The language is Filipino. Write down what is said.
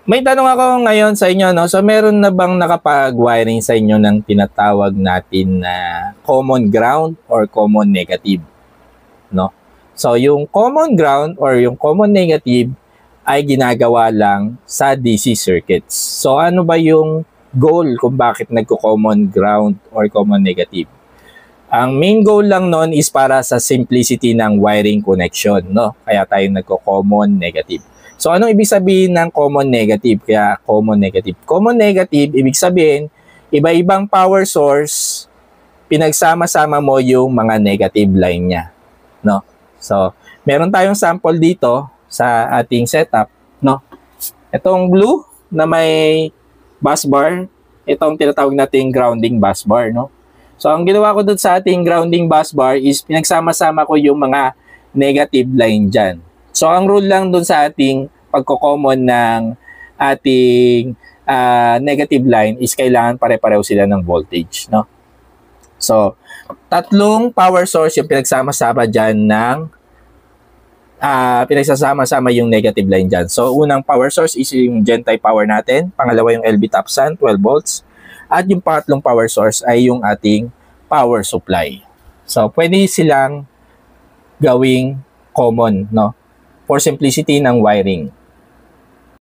May tanong ako ngayon sa inyo, no? So, meron na bang nakapag-wiring sa inyo ng tinatawag natin na common ground or common negative, no? So, yung common ground or yung common negative ay ginagawa lang sa DC circuits. So, ano ba yung goal kung bakit nagko-common ground or common negative? Ang main goal lang nun is para sa simplicity ng wiring connection, no? Kaya tayo nagko-common negative. So, anong ibig sabihin ng common negative? Kaya common negative. Common negative, ibig sabihin, iba-ibang power source, pinagsama-sama mo yung mga negative line niya, no? So, meron tayong sample dito sa ating setup, no? Itong blue na may bus bar, itong tinatawag nating grounding bus bar, no? So, ang ginawa ko doon sa ating grounding bus bar is pinagsama-sama ko yung mga negative line dyan. So, ang rule lang doon sa ating pagko-common ng ating negative line is kailangan pare-pareho sila ng voltage, no? So, tatlong power source yung pinagsama-sama dyan ng pinagsasama-sama yung negative line dyan. So, unang power source is yung gen-type power natin. Pangalawa yung LV Topsan, 12 volts. At yung pangatlong power source ay yung ating power supply. So, pwede silang gawing common, no? For simplicity ng wiring.